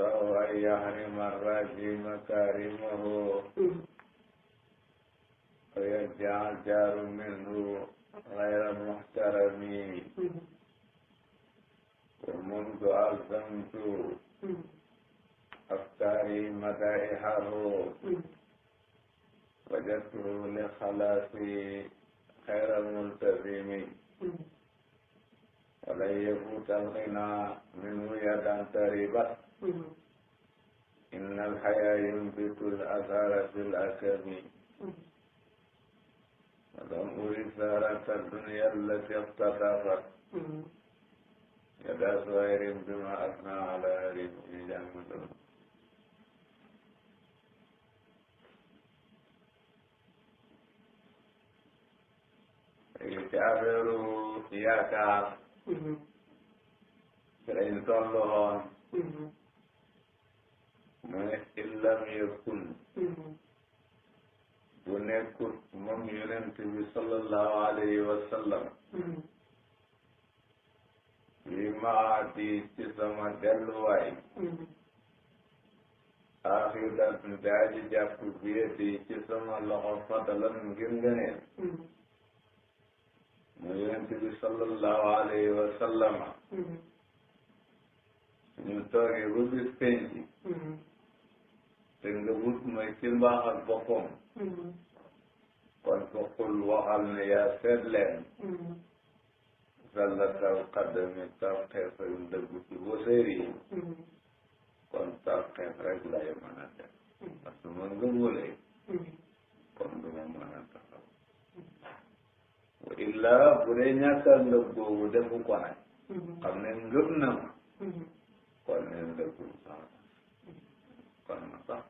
أعصاه أن يحرم الراجي مكارمه ويرجع الجار منه غير محترم ومنذ ألزمت أفكاري مدائحه وجدته لخلاصي خير ملتزم ولن يفوت الغنى منه يدا تربت إن الحياة ينبت الأثار في الأكم ولم أرد ثارة الدنيا التي اقتطفت يدا سوير بما أثنى على هرم جامد ci affaire yaakaar ci lañ tollu woon mu ne illam yakun bu nekkut moom yonent bi sallallahu alayhi wa sallam li maadi ci sama delluwaay axidan daaji jàpp biyati ci sama loxo fadalan ngir ngëneel mu yonent bi sallallahu alayhi wa sallama ñu toogee ba bis penci te nga wut mooy ci mbaax ak boppam kon bokkul waxal ne yaa seet leen zalla taw xaddami taw xeef yu dëggu ci woseer yi kon taw xeef rek lay mën a def parce que man nga wóolee kon du ma mën a taxaw wa illa bu dee ñàkkal ndëg boobu defu ko nag xam ne ngëb na ma kon ne ndëggul sax kon ma sax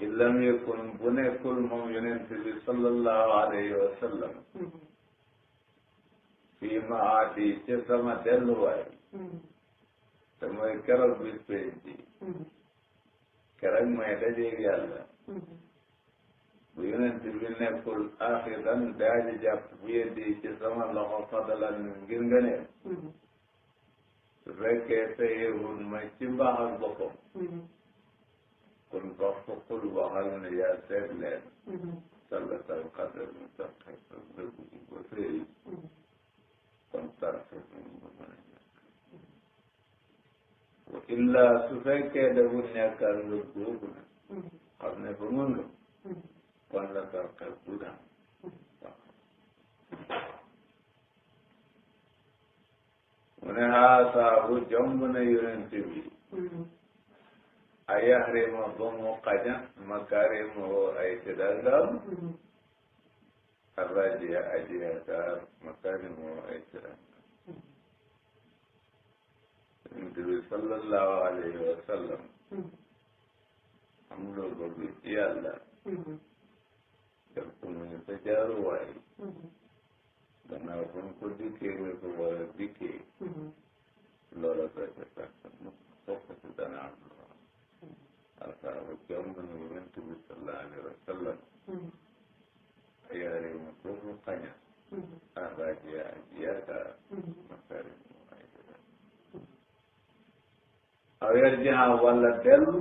illam yakun bu nekkul moom yonent bi sallallahu alayhi wa sallam fii maadi ci sama delluwaay te mooy keroog bis penci keroog may dajeeg yàlla bu yonent bi nekkul axidan daaji jàpp bu yeddi ci sama loxo fadalan ngir ngëneel su fekkee teyewul ma ci mbaax ak boppam kon wax fokkul waxal ne yaa seet leen sallatal qadar mu taqe dëggu ci ko sëy kon tarfe mu mën a ñàkk wa illa su fekkee dafa ñàkkal nga googu nag xam ne ba mën nga kon la tarxe bu daan mu ne haasaabu jomb na yonent bi a yahrima ba mu xaña makaarimahu ay tedangam arrajiya aji yaakaar makaarimahu ay tedangam yonent bi sallallahu alayhi wa sallam am loo bëgg ci yàlla def ko mu ñu sa jaaruwaay gannaaw ba mu ko dikkee nga ko war a dikkee loola koy fekk mu fokk si dana am loo asaabu jomb na yonent bi sallallahu alayhi wa sallam yaare ma foofu xaña arrajiya aji yaakaar makarim mu ay dëgg aw yarjiha walla dellu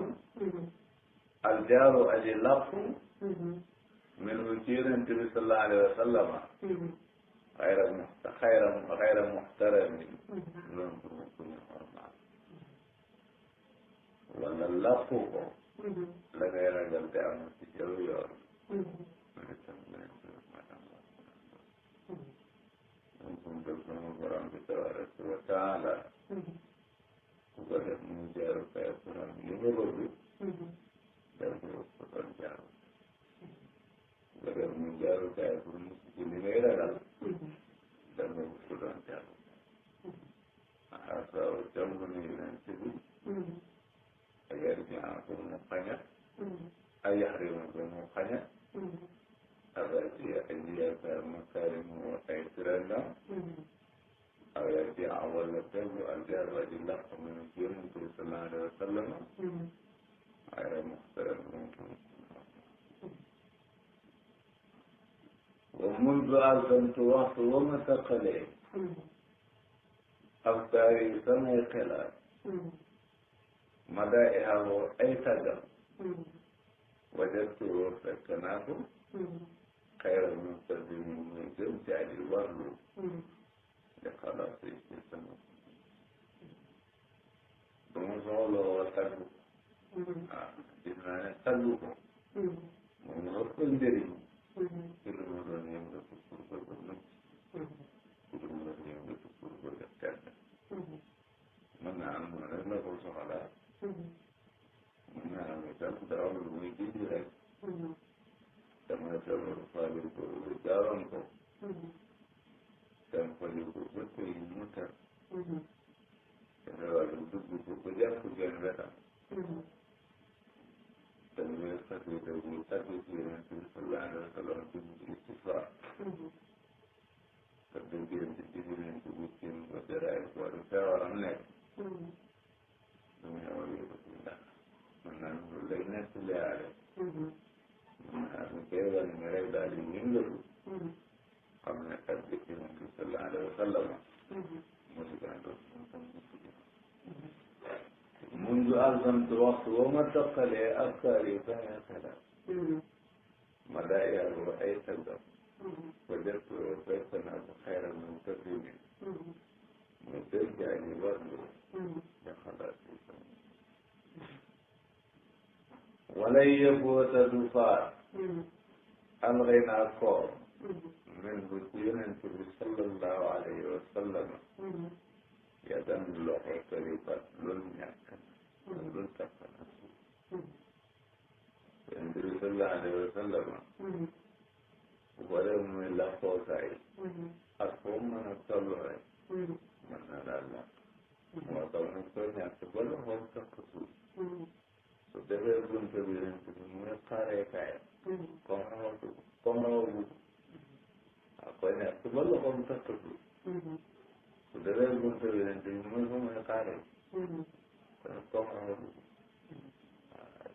aljaaru aji lappu min wu ci yonent bi sallallahu alayhi wa sallama xayra muxtaramin loolu pour mu kuñu normal wala lappu ko la ngay ragal te am ci jëw yoon man itam moom dëgg sama borom bi tabaraka wa taala ku ko def mu jaaru kay borom li nga bëgg def ko doon jaaru ku ko def mu jaaru kay pour mu ci li ngay ragal def ko doon jaaru asaaw jomb ni leen ci bi agar jaa pour mu xaña ay yaxrima pour mu xaña arrajiya aji yaakaar makaarimu ay tirangam aw yarjia walla dellu aljar aji laq min yonent bi sallallahu alayhi wa sallam xayra muxtaram wa mundu alzamtu waxtu wa ma taqalee afkaar yi samay xelaat mada ihaawo ay tàggam wajatu fekk naa ko xayra mustadimi muy gën ci aji warlu de xalaat yi ci sama ba mu soxloo tàggu gis naa ne tàggu ko moom ëpp njëriñ ci lu mu doon yëngatu pour bëgg a mucc ci lu mu doon yëngatu pour bëgg a tedd mën naa am rek la ko soxlaa mën naa am itam dara lu muy gis rek damay feebar faale ko jaaroon ko dem faju ko ba tey mu tar feebar dugg ko ba jàpp genn wetam damay faju te bu tàgg ci Yonent bi sallallahu alayhi wa sallam ci istighfar te du génn ci Yonent bi ci ko jaraay ko du feebaram nekk du muy amal yëpp ci ndax mën naa lu lay nekk leyaale mu koy wane ne rek daal di yëngatu xam ne kat bi Yonent bi sallallahu alayhi wa sallam moo si gën a doon mundu alzamtu waxtu woo ma toqalee afkaar yi fexe xelaat ma daa yàggu ay tàggam ba jot fekk naa ko xayral mu tëddimin mu gën jaay ni warlu ja xalaat yi sama walay yëboota du faat alxinaa koor min bu ci Yonent bi sallallahu alayhi wa sallam yadan loxo taribat loolu ñàkk na loolu tax na Yonent bi sallallahu alayhi wa sallam bu ko def muy laqookaay ak foo mën a toll rek mën na daal la moo tax mu ko ñàkk ba loxoom takk suuf su defee bunte bi Yonent bi muy xaaree kaay comme rawagu a ko ñàkk ba loxoom takk suuf su defee bunte bi Yonent bi muy fa muy xaaree comme rawagu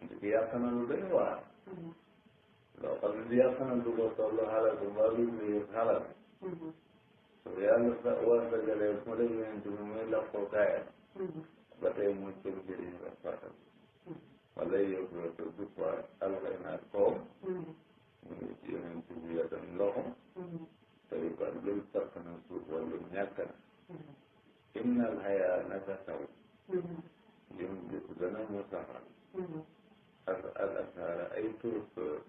ndiki yàq na lu doy waar loo xam ne yàq na lu ko toll xalaat mbaa lu ñu yëg xalaat su yàlla sa war sa galee mu def Yonent bi muy laqoo kaayam ba tey mu cëg jëriñ la fatal wala yëpp la ko du poids alxay naa koom mu ngi ci Yonent bi yatam loxo tey ba loolu takk na suuf wala ñàkk na innal xayaa naka taw lim gis dana mu saxal al asaara ay tóor-tóor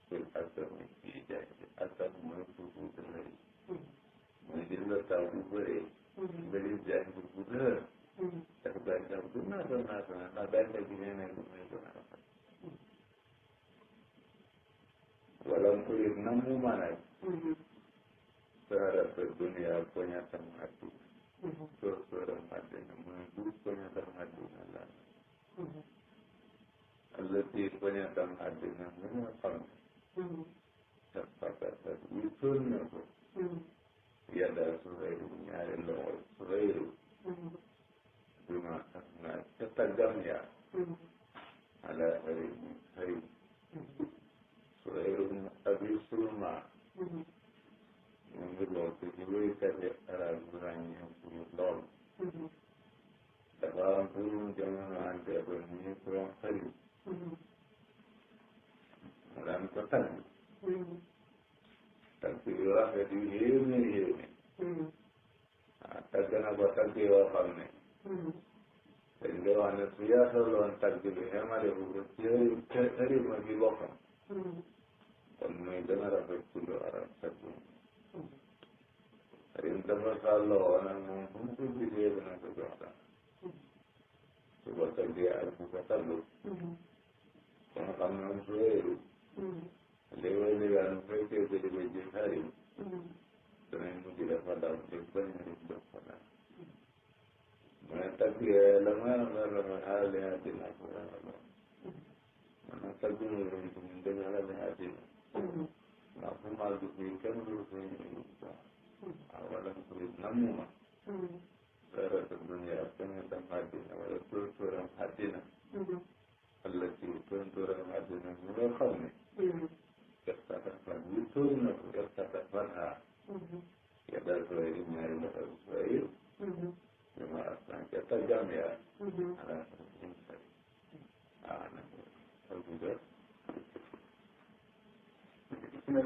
fil asami ci jaay asam mooy suuf bu dëgër mooy gis nga taw bu bëree nga gis jaay bu dëgër def gàncax bu naata naata na ndax gàncax gi nee nañ ko muy gën a rafet wala mu yëg na mu mën a saara fa dunia poñatam àddina tóor-tóoram àddina mooy bu poñatam àddina la allati poñatam àddina mu nga xam ne sa fakasat wi toll na ko yadda Suhayru ñaari loxo Suhayru duma sax naa ca taggam yaa ala xarim xarim Suhayru abi Sulma mu ngi bokk ci wéykati arab bu ràññeeku lool dafa am turum jamono ante ba ñu ko xarim mu daan ko tagg tagg yu rafet yu yéeme yéeme tagg na ko tagg yoo xam ne dañ koy wax ne su yaataloon tagg bi xemale bu ko ci xarima gi boppam kon muy gën a rafet ci lu arab tagg xarim dafa sàlloo woon ak moom fu mu ko gisee dana ko jox dara su ko taggee ak bu ko taggu kon xam ne moom su wéeru léeg-léeg mu fekkee ko di ko ji xarim danañ mujj dafa daw te bañ a def dafa daw mu ne taggee la may rafet xaali àddina ko rafet man nag tagg mu leen ko mun dëgg xaali àddina ndax fu maa gi fii kenn du fi wala ko namuma dara ta dunya poñatam àddina wala tóor-tóoram àddina allati tóor-tóoram àddina mu nga xam ne irtatafat wi tóor na ko irtatafatha yadda Suhayru ñaari loxo Suhayru bi ma aslan ca taggam yaa ala ne